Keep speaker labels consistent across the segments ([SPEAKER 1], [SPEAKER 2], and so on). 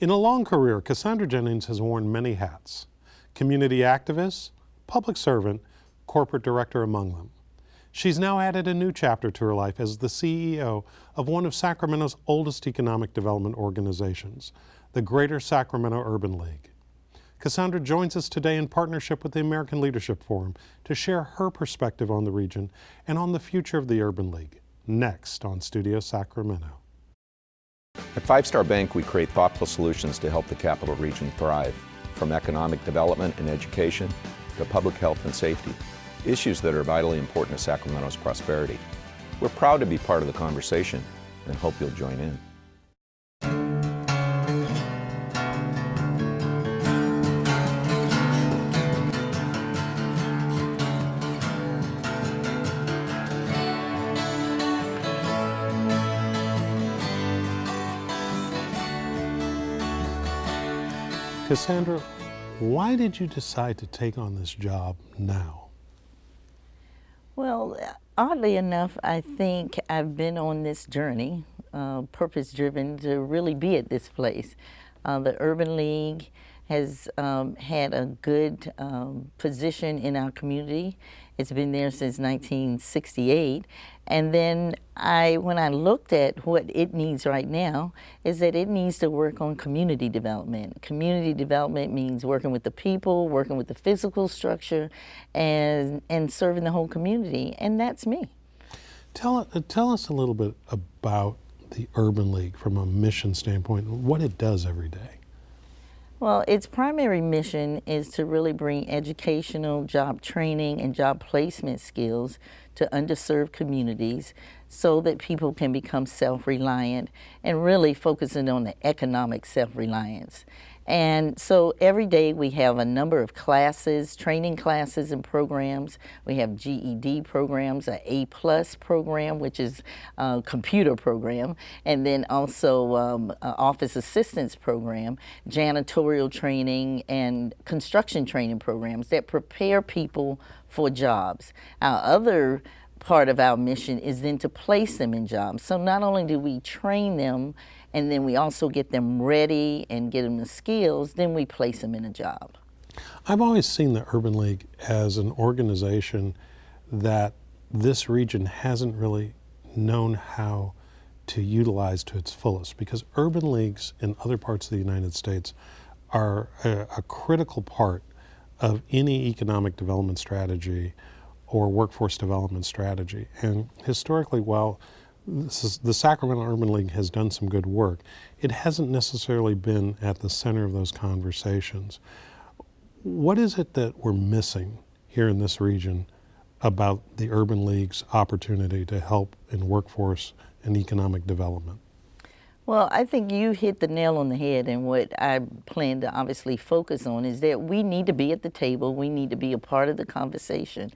[SPEAKER 1] In a long career, Cassandra Jennings has worn many hats: community activist, public servant, corporate director among them. She's now added a new chapter to her life as the CEO of one of Sacramento's oldest economic development organizations, the Greater Sacramento Urban League. Cassandra joins us today in partnership with the American Leadership Forum to share her perspective on the region and on the future of the Urban League, next on Studio Sacramento.
[SPEAKER 2] At Five Star Bank, we create thoughtful solutions to help the Capital Region thrive, from economic development and education to public health and safety, issues that are vitally important to Sacramento's prosperity. We're proud to be part of the conversation and hope you'll join in.
[SPEAKER 1] Cassandra, why did you decide to take on this job now?
[SPEAKER 3] Well, oddly enough, I think I've been on this journey, purpose-driven, to really be at this place. The Urban League has had a good position in our community. It's been there since 1968. And then when I looked at what it needs right now, is that it needs to work on community development. Community development means working with the people, working with the physical structure, and serving the whole community, and that's me.
[SPEAKER 1] Tell us a little bit about the Urban League from a mission standpoint, and what it does every day.
[SPEAKER 3] Well, its primary mission is to really bring educational, job training, and job placement skills to underserved communities so that people can become self-reliant and really focusing on the economic self-reliance. And so every day we have a number of classes, training classes and programs. We have GED programs, an A+ program, which is a computer program, and then also an office assistance program, janitorial training, and construction training programs that prepare people for jobs. Our other part of our mission is then to place them in jobs. So not only do we train them, and then we also get them ready and get them the skills, then we place them in a job.
[SPEAKER 1] I've always seen the Urban League as an organization that this region hasn't really known how to utilize to its fullest, because urban leagues in other parts of the United States are a critical part of any economic development strategy or workforce development strategy. And historically, while the Sacramento Urban League has done some good work, it hasn't necessarily been at the center of those conversations. What is it that we're missing here in this region about the Urban League's opportunity to help in workforce and economic development?
[SPEAKER 3] Well, I think you hit the nail on the head, and what I plan to obviously focus on is that we need to be at the table. We need to be a part of the conversation.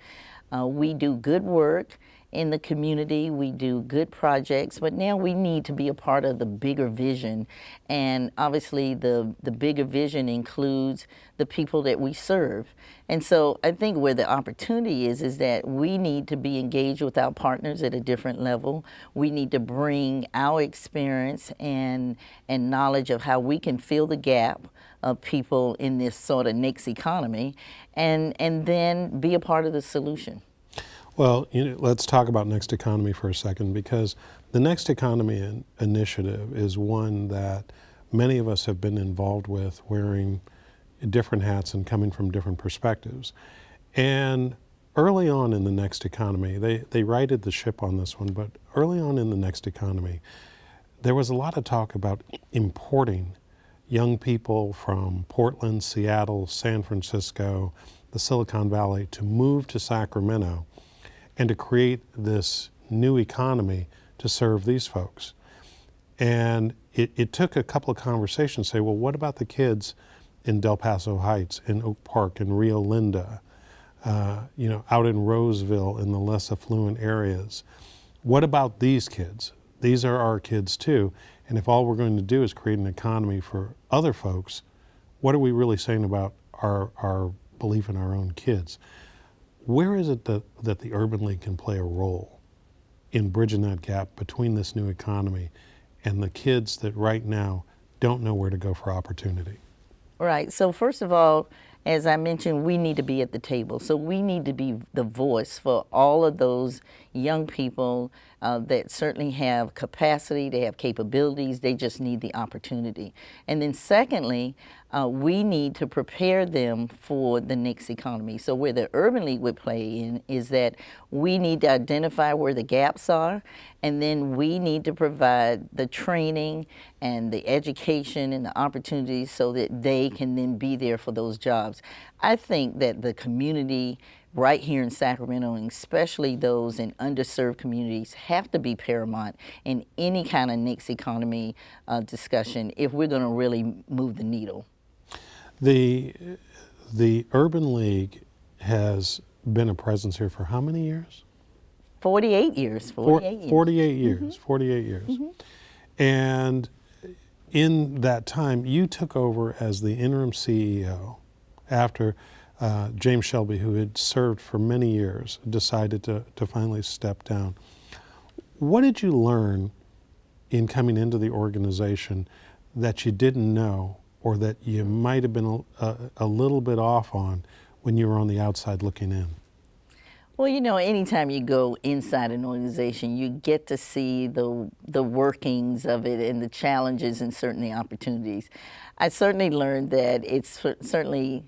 [SPEAKER 3] We do good work in the community, we do good projects, but now we need to be a part of the bigger vision. And obviously the bigger vision includes the people that we serve. And so I think where the opportunity is that we need to be engaged with our partners at a different level. We need to bring our experience and knowledge of how we can fill the gap of people in this sort of next economy, and then be a part of the solution.
[SPEAKER 1] Well, let's talk about Next Economy for a second, because the Next Economy initiative is one that many of us have been involved with, wearing different hats and coming from different perspectives. And early on in the Next Economy, they righted the ship on this one, but early on in the Next Economy, there was a lot of talk about importing young people from Portland, Seattle, San Francisco, the Silicon Valley to move to Sacramento and to create this new economy to serve these folks. And it took a couple of conversations to say, well, what about the kids in Del Paso Heights, in Oak Park, in Rio Linda, out in Roseville, in the less affluent areas? What about these kids? These are our kids too. And if all we're going to do is create an economy for other folks, what are we really saying about our belief in our own kids? Where is it that the Urban League can play a role in bridging that gap between this new economy and the kids that right now don't know where to go for opportunity?
[SPEAKER 3] Right. So first of all, as I mentioned, we need to be at the table. So we need to be the voice for all of those young people that certainly have capacity, they have capabilities, they just need the opportunity. And then secondly, we need to prepare them for the next economy. So where the Urban League would play in is that we need to identify where the gaps are, and then we need to provide the training and the education and the opportunities so that they can then be there for those jobs. I think that the community right here in Sacramento, and especially those in underserved communities, have to be paramount in any kind of next economy discussion if we're going to really move the needle.
[SPEAKER 1] The Urban League has been a presence here for how many years?
[SPEAKER 3] 48 years. 48 years.
[SPEAKER 1] 48 years. 48 years. And in that time, you took over as the interim CEO after James Shelby, who had served for many years, decided to finally step down. What did you learn in coming into the organization that you didn't know, or that you might have been a little bit off on when you were on the outside looking in?
[SPEAKER 3] Well, you know, anytime you go inside an organization, you get to see the workings of it and the challenges and certainly opportunities. I certainly learned that it's certainly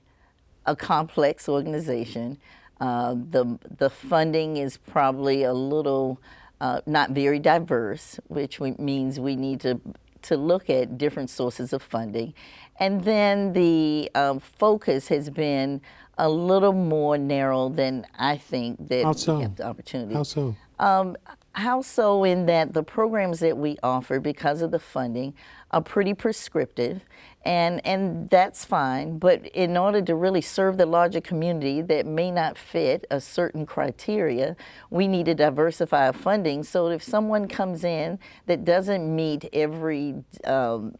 [SPEAKER 3] a complex organization. The funding is probably a little not very diverse, which means we need to look at different sources of funding. And then the focus has been a little more narrow than I think that we have the opportunity.
[SPEAKER 1] How so?
[SPEAKER 3] How so in that the programs that we offer, because of the funding, are pretty prescriptive, and that's fine. But in order to really serve the larger community that may not fit a certain criteria, we need to diversify our funding so that if someone comes in that doesn't meet every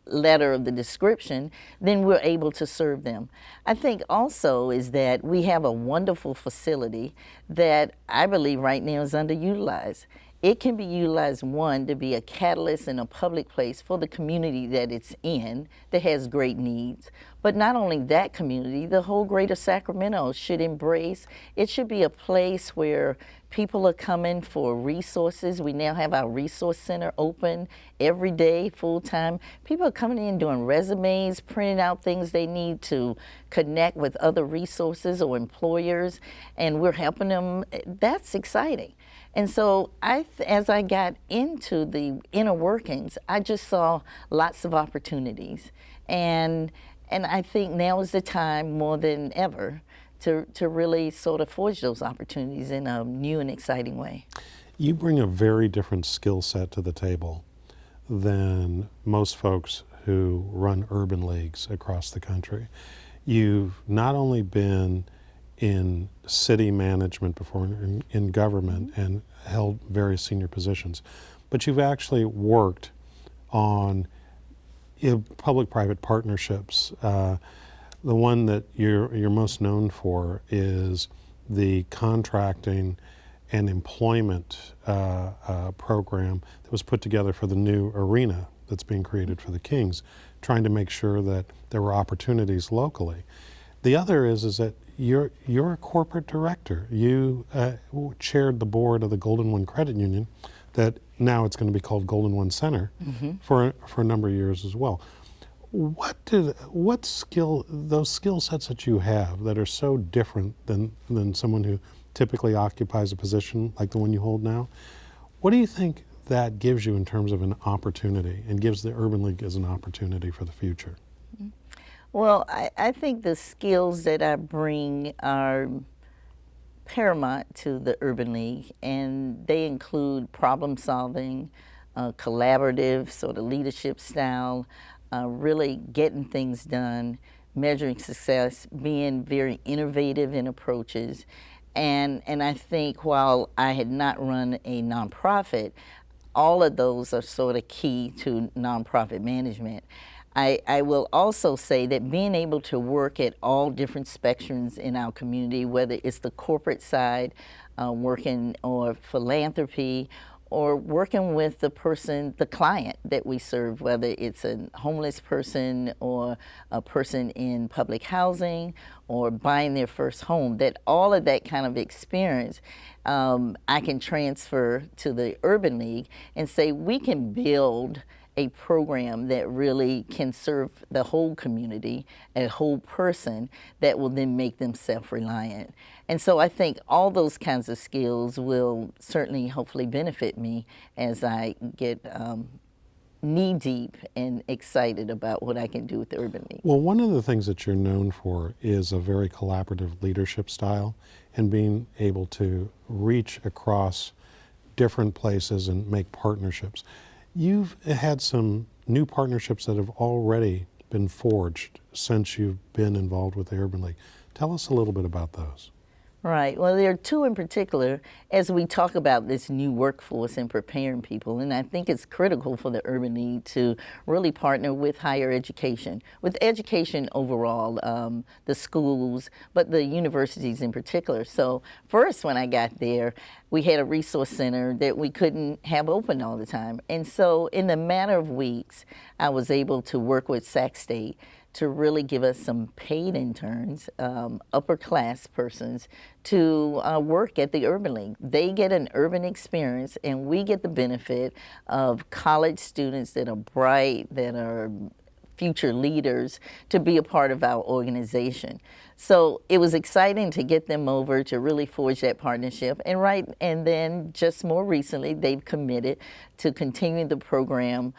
[SPEAKER 3] letter of the description, then we're able to serve them. I think also is that we have a wonderful facility that I believe right now is underutilized. It can be utilized, one, to be a catalyst in a public place for the community that it's in that has great needs. But not only that community, the whole Greater Sacramento should embrace. It should be a place where people are coming for resources. We now have our resource center open every day, full time. People are coming in doing resumes, printing out things they need to connect with other resources or employers, and we're helping them. That's exciting. And so as I got into the inner workings, I just saw lots of opportunities. And I think now is the time more than ever to really sort of forge those opportunities in a new and exciting way.
[SPEAKER 1] You bring a very different skill set to the table than most folks who run urban leagues across the country. You've not only been in city management before, in government, and held very senior positions, but you've actually worked on public-private partnerships. The one that you're most known for is the contracting and employment program that was put together for the new arena that's being created for the Kings, trying to make sure that there were opportunities locally. The other is that you're a corporate director. You chaired the board of the Golden One Credit Union, that now it's going to be called Golden One Center, for a number of years as well. Those skill sets that you have that are so different than someone who typically occupies a position like the one you hold now, what do you think that gives you in terms of an opportunity, and gives the Urban League as an opportunity for the future?
[SPEAKER 3] Well, I think the skills that I bring are paramount to the Urban League, and they include problem solving, collaborative sort of leadership style, really getting things done, measuring success, being very innovative in approaches. And I think while I had not run a nonprofit, all of those are sort of key to nonprofit management. I will also say that being able to work at all different spectrums in our community, whether it's the corporate side, working or philanthropy, or working with the person, the client that we serve, whether it's a homeless person or a person in public housing or buying their first home, that all of that kind of experience I can transfer to the Urban League and say we can build a program that really can serve the whole community, a whole person, that will then make them self-reliant. And so I think all those kinds of skills will certainly hopefully benefit me as I get knee-deep and excited about what I can do with the Urban League.
[SPEAKER 1] Well, one of the things that you're known for is a very collaborative leadership style and being able to reach across different places and make partnerships. You've had some new partnerships that have already been forged since you've been involved with the Urban League. Tell us a little bit about those.
[SPEAKER 3] Right. Well, there are two in particular as we talk about this new workforce and preparing people. And I think it's critical for the Urban League to really partner with higher education, with education overall, the schools, but the universities in particular. So first, when I got there, we had a resource center that we couldn't have open all the time. And so in a matter of weeks, I was able to work with Sac State to really give us some paid interns, upper class persons, to work at the Urban League. They get an urban experience, and we get the benefit of college students that are bright, that are future leaders, to be a part of our organization. So it was exciting to get them over to really forge that partnership. And then just more recently, they've committed to continuing the program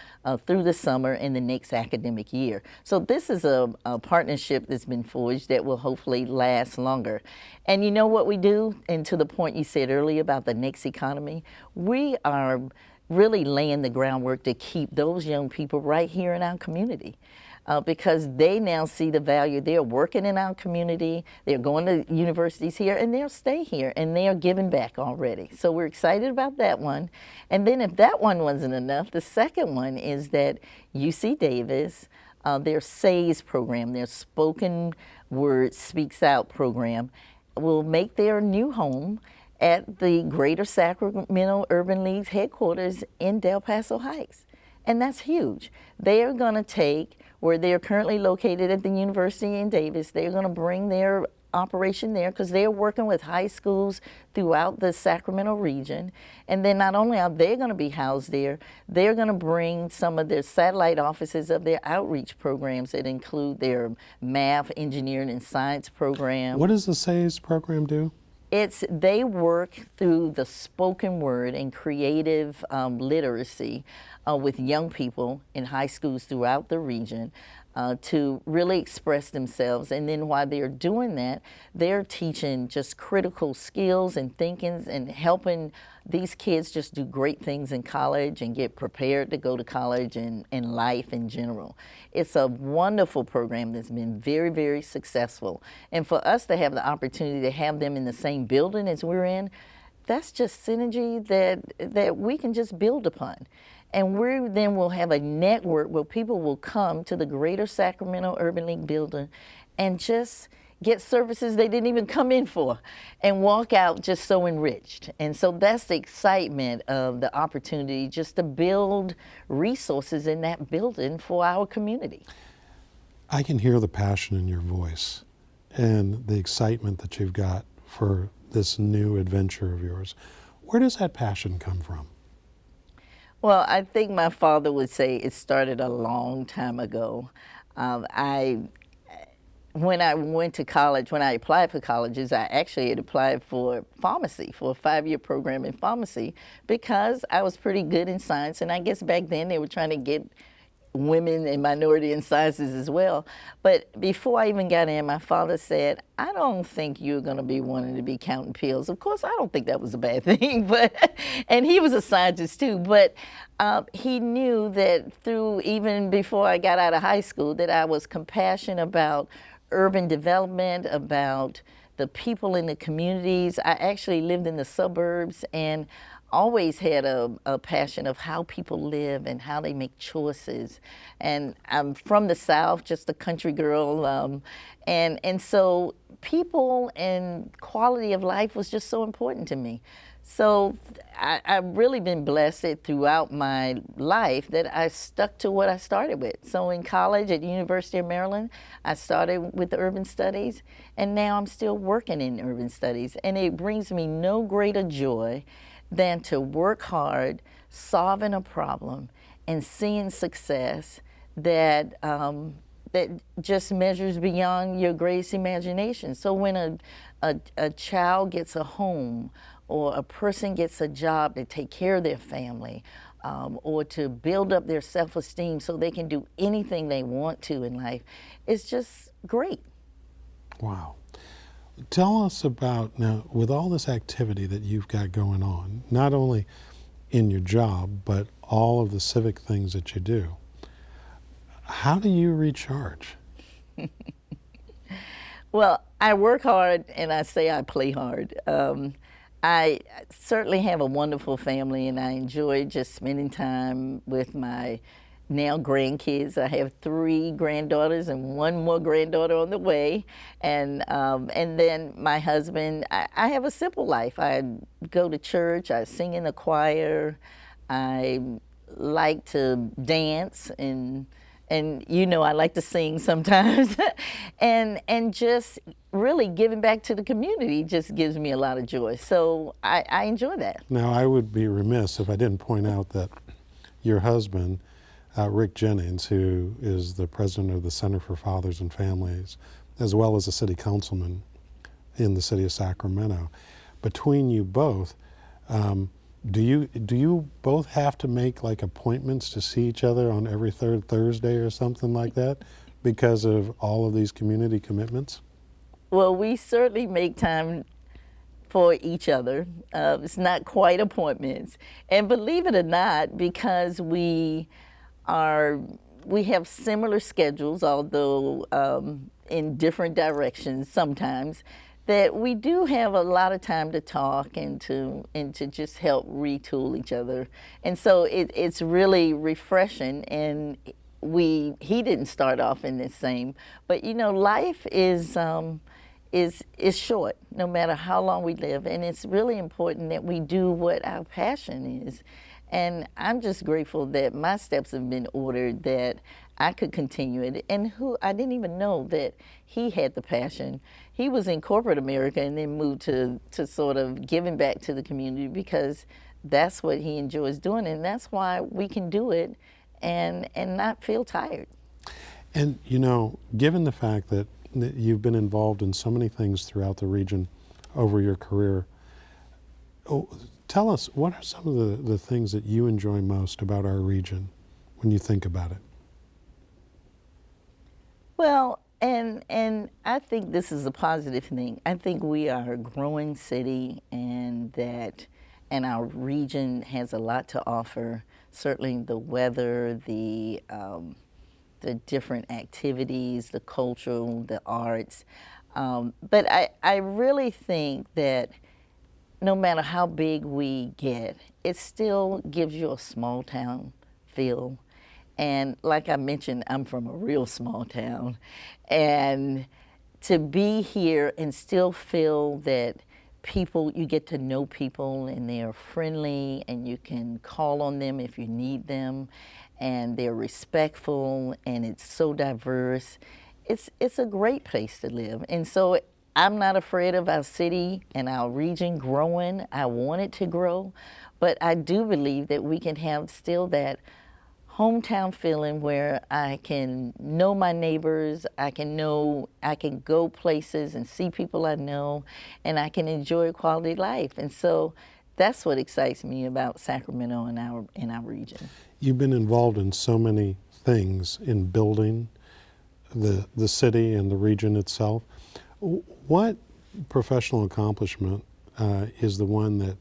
[SPEAKER 3] through the summer and the next academic year. So this is a partnership that's been forged that will hopefully last longer. And you know what we do? And to the point you said earlier about the next economy, we are really laying the groundwork to keep those young people right here in our community. Because they now see the value. They're working in our community, they're going to universities here, and they'll stay here, and they are giving back already. So we're excited about that one. And then if that one wasn't enough, the second one is that UC Davis, their SAYS program, their Spoken Word Speaks Out program, will make their new home at the Greater Sacramento Urban League's headquarters in Del Paso Heights. And that's huge. They are going to take where they're currently located at the University in Davis, they're going to bring their operation there because they're working with high schools throughout the Sacramento region. And then not only are they going to be housed there, they're going to bring some of their satellite offices of their outreach programs that include their math, engineering, and science program.
[SPEAKER 1] What does the SAYS program do?
[SPEAKER 3] They work through the spoken word and creative literacy with young people in high schools throughout the region to really express themselves. And then while they're doing that, they're teaching just critical skills and thinkings and helping these kids just do great things in college and get prepared to go to college and life in general. It's a wonderful program that's been very, very successful. And for us to have the opportunity to have them in the same building as we're in, that's just synergy that we can just build upon. And we then will have a network where people will come to the Greater Sacramento Urban League building and just get services they didn't even come in for and walk out just so enriched. And so that's the excitement of the opportunity just to build resources in that building for our community.
[SPEAKER 1] I can hear the passion in your voice and the excitement that you've got for this new adventure of yours. Where does that passion come from?
[SPEAKER 3] Well, I think my father would say it started a long time ago. When I went to college, when I applied for colleges, I actually had applied for pharmacy, for a 5-year program in pharmacy, because I was pretty good in science, and I guess back then they were trying to get women and minority in sciences as well. But before I even got in, my father said, I don't think you're going to be wanting to be counting pills. Of course, I don't think that was a bad thing, and he was a scientist too, but he knew that through, even before I got out of high school, that I was compassionate about urban development, about the people in the communities. I actually lived in the suburbs and always had a passion of how people live and how they make choices. And I'm from the South, just a country girl. And so people and quality of life was just so important to me. So I've really been blessed throughout my life that I stuck to what I started with. So in college at the University of Maryland, I started with urban studies, and now I'm still working in urban studies. And it brings me no greater joy than to work hard, solving a problem, and seeing success that that just measures beyond your greatest imagination. So when a child gets a home, or a person gets a job to take care of their family, or to build up their self-esteem so they can do anything they want to in life, it's just great.
[SPEAKER 1] Wow. Tell us about, now, with all this activity that you've got going on, not only in your job, but all of the civic things that you do, how do you recharge?
[SPEAKER 3] Well, I work hard and I say I play hard. I certainly have a wonderful family and I enjoy just spending time with my now grandkids. I have 3 granddaughters and 1 more granddaughter on the way. And then my husband, I have a simple life. I go to church, I sing in the choir, I like to dance, and you know I like to sing sometimes, and just really giving back to the community just gives me a lot of joy. So I enjoy that.
[SPEAKER 1] Now, I would be remiss if I didn't point out that your husband, Rick Jennings, who is the president of the Center for Fathers and Families, as well as a city councilman in the city of Sacramento, between you both, do you both have to make like appointments to see each other on every 3rd Thursday or something like that because of all of these community commitments?
[SPEAKER 3] Well, we certainly make time for each other. It's not quite appointments, and believe it or not, because we have similar schedules, although in different directions sometimes, that we do have a lot of time to talk and to just help retool each other. And so it's really refreshing. And he didn't start off in this same, but you know, life is short, no matter how long we live, and it's really important that we do what our passion is. And I'm just grateful that my steps have been ordered, that I could continue it. And I didn't even know that he had the passion. He was in corporate America and then moved to sort of giving back to the community because that's what he enjoys doing, and that's why we can do it and not feel tired.
[SPEAKER 1] And you know, given the fact that you've been involved in so many things throughout the region over your career, tell us, what are some of the things that you enjoy most about our region when you think about it?
[SPEAKER 3] Well, and I think this is a positive thing. I think we are a growing city, and our region has a lot to offer. Certainly the weather, the different activities, the cultural, the arts. But I really think that no matter how big we get, it still gives you a small town feel. And like I mentioned, I'm from a real small town. And to be here and still feel that you get to know people and they are friendly and you can call on them if you need them, and they're respectful, and it's so diverse. It's a great place to live. And so I'm not afraid of our city and our region growing. I want it to grow, but I do believe that we can have still that hometown feeling where I can know my neighbors, I can go places and see people I know, and I can enjoy quality life. And so that's what excites me about Sacramento and our region.
[SPEAKER 1] You've been involved in so many things in building the city and the region itself. What professional accomplishment is the one that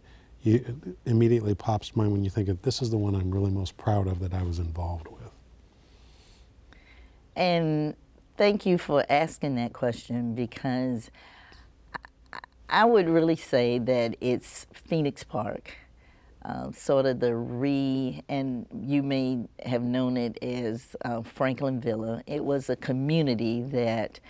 [SPEAKER 1] immediately pops to mind when you think of, this is the one I'm really most proud of that I was involved with?
[SPEAKER 3] And thank you for asking that question, because I would really say that it's Phoenix Park, sort of and you may have known it as Franklin Villa. It was a community that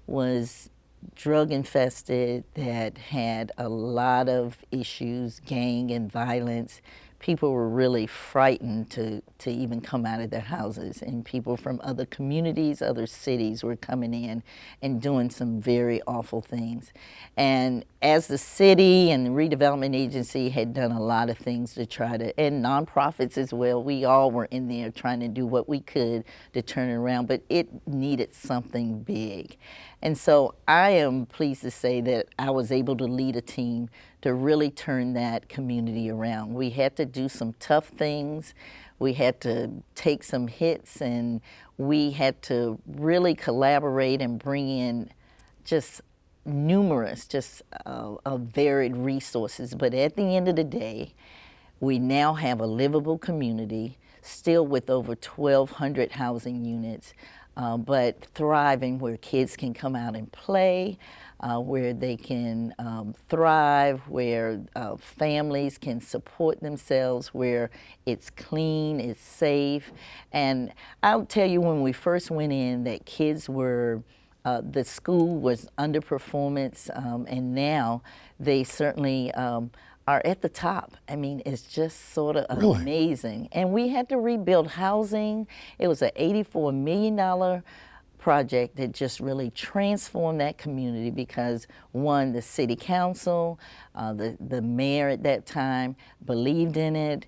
[SPEAKER 3] was drug infested, that had a lot of issues, gang and violence. People were really frightened to even come out of their houses, and people from other communities, other cities were coming in and doing some very awful things. And as the city and the redevelopment agency had done a lot of things to try to, and nonprofits as well, we all were in there trying to do what we could to turn it around, but it needed something big. And so I am pleased to say that I was able to lead a team to really turn that community around. We had to do some tough things. We had to take some hits, and we had to really collaborate and bring in just numerous, varied resources. But at the end of the day, we now have a livable community, still with over 1,200 housing units, but thriving, where kids can come out and play, where they can thrive, where families can support themselves, where it's clean, it's safe. And I'll tell you, when we first went in, that kids were, the school was underperformance, and now they certainly are at the top. I mean, it's just sort of
[SPEAKER 1] Really?
[SPEAKER 3] amazing. And we had to rebuild housing. It was an $84 million project that just really transformed that community because, one, the city council, the mayor at that time believed in it.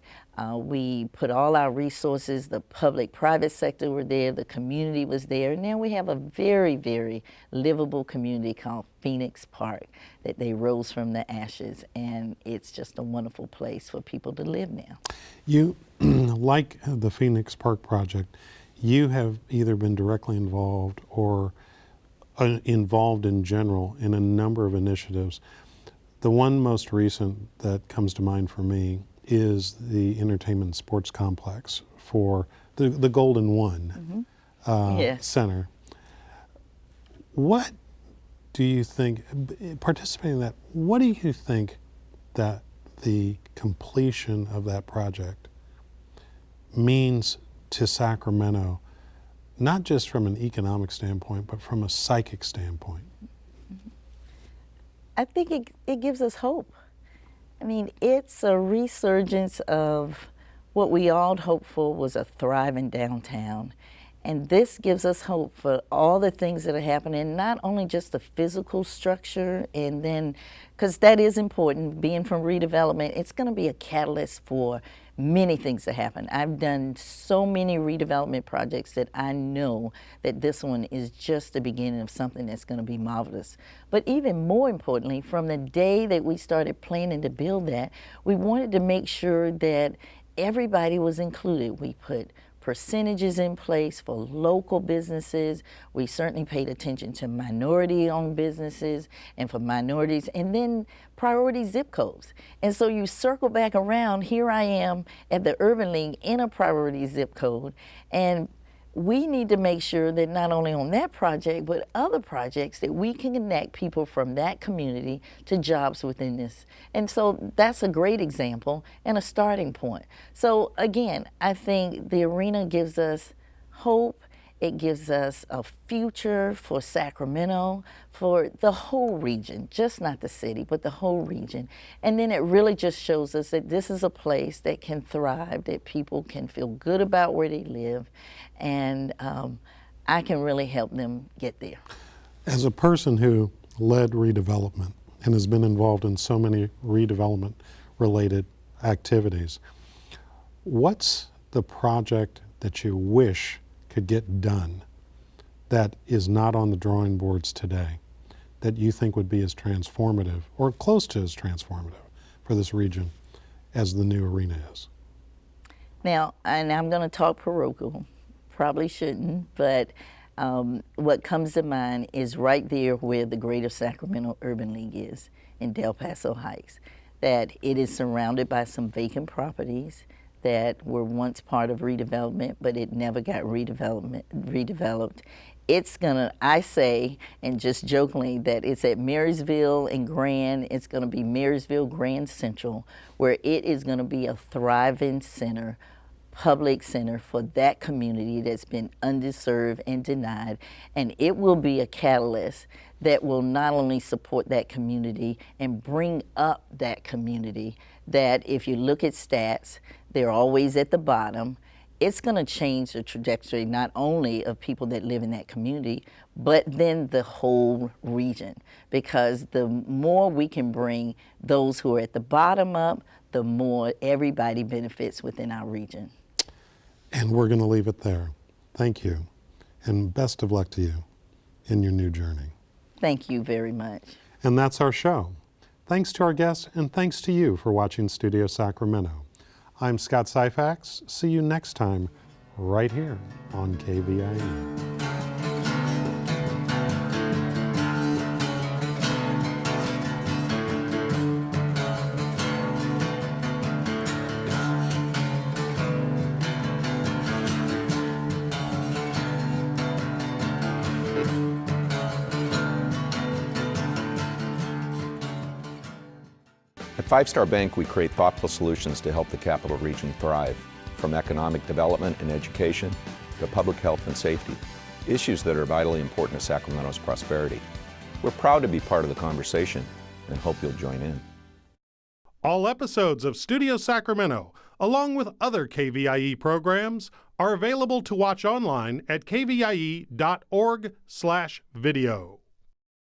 [SPEAKER 3] We put all our resources, the public-private sector were there, the community was there. Now we have a very, very livable community called Phoenix Park that they rose from the ashes, and it's just a wonderful place for people to live now.
[SPEAKER 1] You, like the Phoenix Park project, you have either been directly involved or involved in general in a number of initiatives. The one most recent that comes to mind for me is the entertainment and sports complex for the Golden One
[SPEAKER 3] Yes.
[SPEAKER 1] Center. What do you think, participating in that, what do you think that the completion of that project means to Sacramento, not just from an economic standpoint, but from a psychic standpoint?
[SPEAKER 3] I think it gives us hope. I mean, it's a resurgence of what we all hoped for was a thriving downtown. And this gives us hope for all the things that are happening, not only just the physical structure, and then, because that is important, being from redevelopment, it's going to be a catalyst for many things to happen. I've done so many redevelopment projects that I know that this one is just the beginning of something that's going to be marvelous. But even more importantly, from the day that we started planning to build that, we wanted to make sure that everybody was included. We put percentages in place for local businesses. We certainly paid attention to minority-owned businesses and for minorities, and then priority zip codes. And so you circle back around, here I am at the Urban League in a priority zip code, and we need to make sure that not only on that project, but other projects, that we can connect people from that community to jobs within this. And so that's a great example and a starting point. So again, I think the arena gives us hope. It gives us a future for Sacramento, for the whole region, just not the city, but the whole region. And then it really just shows us that this is a place that can thrive, that people can feel good about where they live, and I can really help them get there.
[SPEAKER 1] As a person who led redevelopment and has been involved in so many redevelopment related activities, what's the project that you wish could get done that is not on the drawing boards today that you think would be as transformative or close to as transformative for this region as the new arena is?
[SPEAKER 3] Now, and I'm going to talk parochial, probably shouldn't, but what comes to mind is right there where the Greater Sacramento Urban League is in Del Paso Heights, that it is surrounded by some vacant properties that were once part of redevelopment, but it never got redeveloped. It's gonna, I say, and just jokingly, that it's at Marysville and Grand. It's gonna be Marysville Grand Central, where it is gonna be a thriving center public center for that community that's been underserved and denied, and it will be a catalyst that will not only support that community and bring up that community, that if you look at stats, they're always at the bottom. It's going to change the trajectory not only of people that live in that community, but then the whole region. Because the more we can bring those who are at the bottom up, the more everybody benefits within our region.
[SPEAKER 1] And we're going to leave it there. Thank you. And best of luck to you in your new journey.
[SPEAKER 3] Thank you very much.
[SPEAKER 1] And that's our show. Thanks to our guests, and thanks to you for watching Studio Sacramento. I'm Scott Syphax. See you next time right here on KVIE.
[SPEAKER 2] At Five Star Bank, we create thoughtful solutions to help the Capital Region thrive, from economic development and education to public health and safety, issues that are vitally important to Sacramento's prosperity. We're proud to be part of the conversation and hope you'll join in.
[SPEAKER 1] All episodes of Studio Sacramento, along with other KVIE programs, are available to watch online at kvie.org/video.